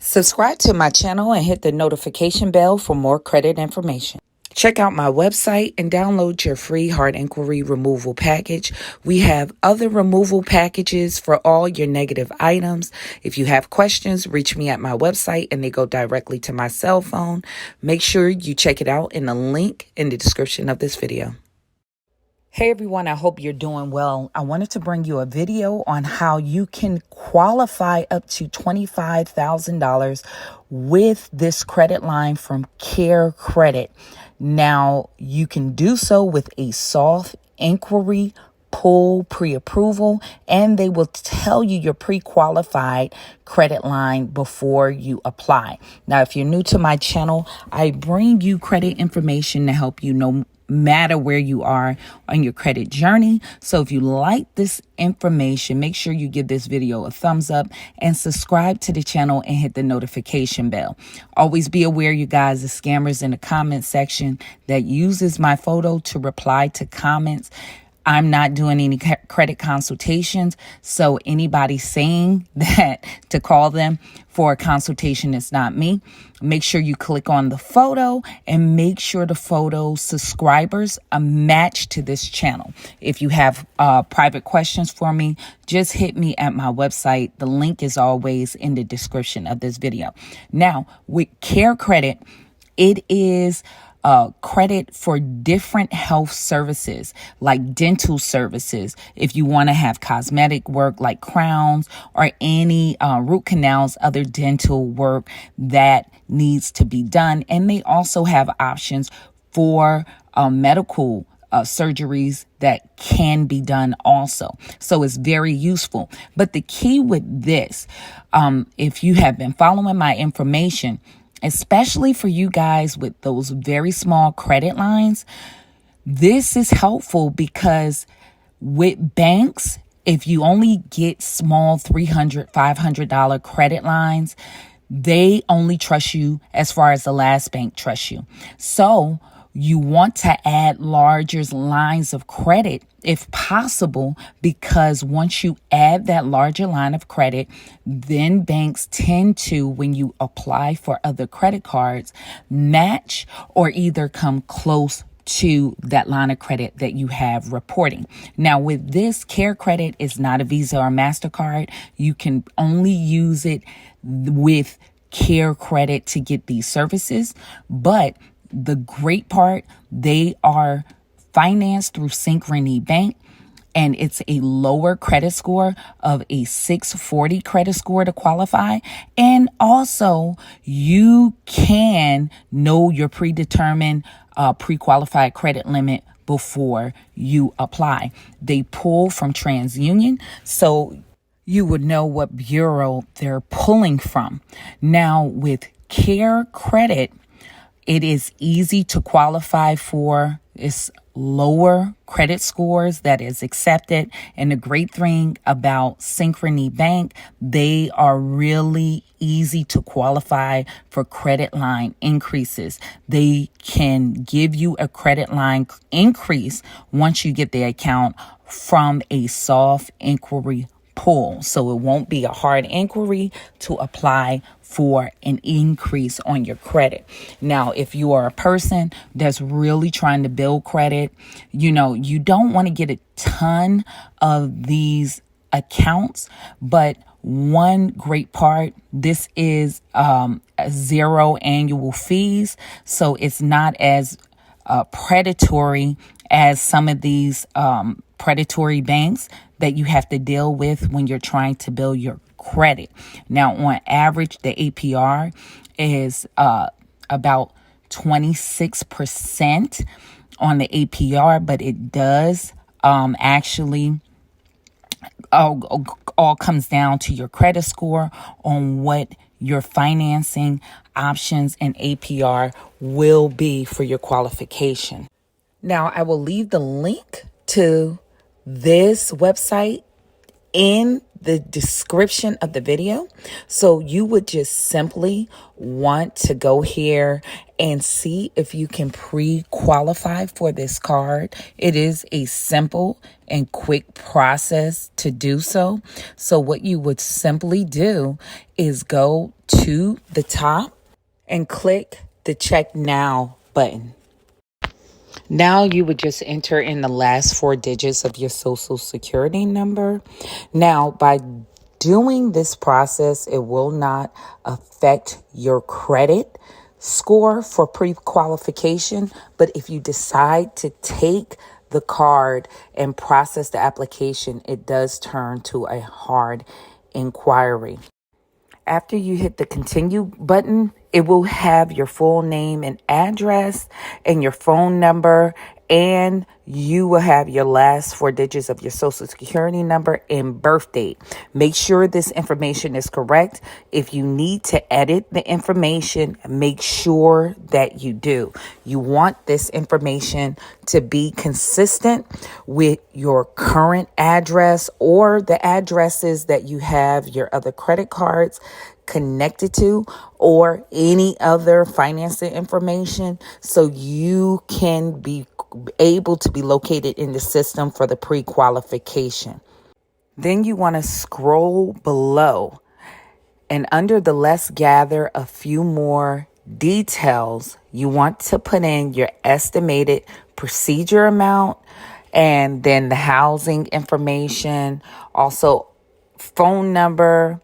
Subscribe to my channel and hit the notification bell for more credit information. Check out my website and download your free hard inquiry removal package. We have other removal packages for all your negative items. If you have questions, reach me at my website and they go directly to my cell phone. Make sure you check it out in the link in the description of this video. Hey everyone, I hope you're doing well. I wanted to bring you a video on how you can qualify up to $25,000 with this credit line from Care Credit. Now, you can do so with a soft inquiry pull pre-approval, and they will tell you your pre-qualified credit line before you apply. Now, if you're new to my channel, I bring you credit information to help you no matter where you are on your credit journey. So if you like this information, make sure you give this video a thumbs up and subscribe to the channel and hit the notification bell. Always be aware, you guys, the scammers in the comment section that uses my photo to reply to comments. I'm not doing any credit consultations, so anybody saying that to call them for a consultation is not me. Make sure you click on the photo and make sure the photo subscribers are matched to this channel. If you have private questions for me, just hit me at my website. The link is always in the description of this video. Now, with Care Credit, it is credit for different health services like dental services. If you want to have cosmetic work like crowns or any root canals, other dental work that needs to be done. And they also have options for medical surgeries that can be done also. So it's very useful. But the key with this, if you have been following my information, especially for you guys with those very small credit lines, this is helpful because with banks, if you only get small $300, $500 credit lines, they only trust you as far as the last bank trusts you. So you want to add larger lines of credit if possible, because once you add that larger line of credit, then banks tend to, when you apply for other credit cards, match or either come close to that line of credit that you have reporting. Now, with this, Care Credit is not a Visa or MasterCard. You can only use it with Care Credit to get these services. But the great part, they are financed through Synchrony Bank, and it's a lower credit score of a 640 credit score to qualify. And also, you can know your predetermined pre-qualified credit limit before you apply. They pull from TransUnion, so you would know what bureau they're pulling from. Now, with Care Credit, it is easy to qualify for. It's lower credit scores that is accepted. And the great thing about Synchrony Bank, they are really easy to qualify for credit line increases. They can give you a credit line increase once you get the account from a soft inquiry pull. So it won't be a hard inquiry to apply for an increase on your credit. Now, if you are a person that's really trying to build credit, you don't want to get a ton of these accounts, but one great part, this is zero annual fees. So it's not as predatory as some of these predatory banks that you have to deal with when you're trying to build your credit. Now, on average, the APR is about 26% on the APR, but it does actually all comes down to your credit score on what your financing options and APR will be for your qualification. Now, I will leave the link to this website in the description of the video. So you would just simply want to go here and see if you can pre-qualify for this card. It is a simple and quick process to do so. So what you would simply do is go to the top and click the Check Now button. Now you would just enter in the last 4 digits of your social security number. Now, by doing this process, it will not affect your credit score for pre-qualification. But if you decide to take the card and process the application, it does turn to a hard inquiry. After you hit the continue button, it will have your full name and address and your phone number, and you will have your last 4 digits of your social security number and birth date. Make sure this information is correct. If you need to edit the information, make sure that you do. You want this information to be consistent with your current address or the addresses that you have your other credit cards connected to, or any other financing information, so you can be able to be located in the system for the pre-qualification. Then you want to scroll below, and under the Let's Gather a Few More Details, you want to put in your estimated procedure amount, and then the housing information, also phone number,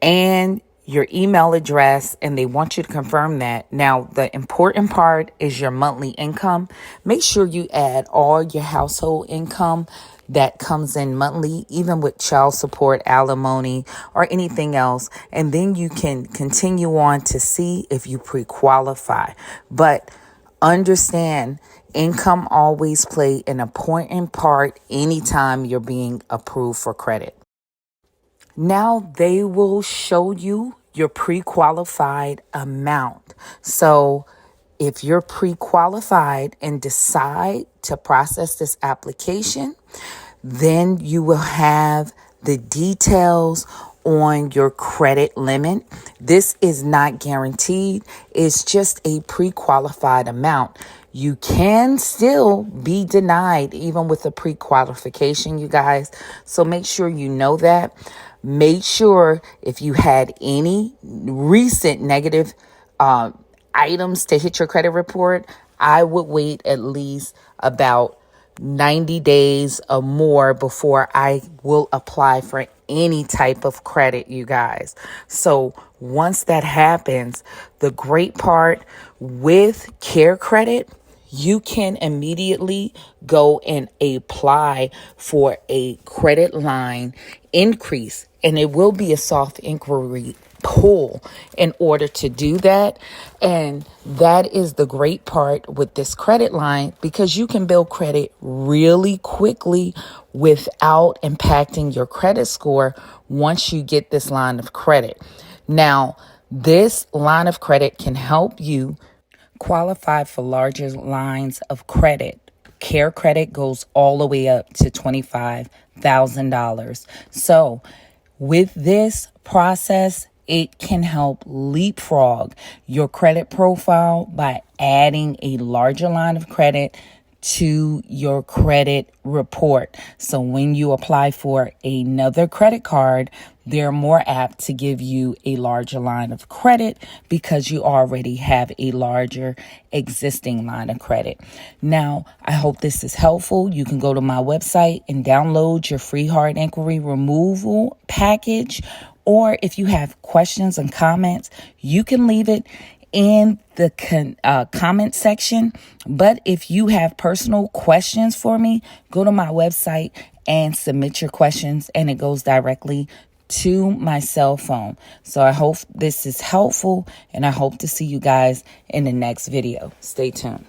and your email address, and they want you to confirm that. Now, the important part is your monthly income. Make sure you add all your household income that comes in monthly, even with child support, alimony, or anything else. And then you can continue on to see if you pre-qualify. But understand, income always play an important part anytime you're being approved for credit. Now they will show you your pre-qualified amount. So if you're pre-qualified and decide to process this application, then you will have the details on your credit limit. This is not guaranteed. It's just a pre-qualified amount. You can still be denied even with a pre-qualification, you guys. So make sure you know that. Make sure if you had any recent negative items to hit your credit report, I would wait at least about 90 days or more before I will apply for any type of credit, you guys. So once that happens, the great part with Care Credit, you can immediately go and apply for a credit line increase, and it will be a soft inquiry pull in order to do that. And that is the great part with this credit line, because you can build credit really quickly without impacting your credit score once you get this line of credit. Now, this line of credit can help you qualify for larger lines of credit. Care Credit goes all the way up to $25,000. So with this process, it can help leapfrog your credit profile by adding a larger line of credit to your credit report. So when you apply for another credit card, they're more apt to give you a larger line of credit because you already have a larger existing line of credit. Now, I hope this is helpful. You can go to my website and download your free hard inquiry removal package. Or if you have questions and comments, you can leave it in the comment section. But if you have personal questions for me, go to my website and submit your questions, and it goes directly to my cell phone. So I hope this is helpful, and I hope to see you guys in the next video. Stay tuned.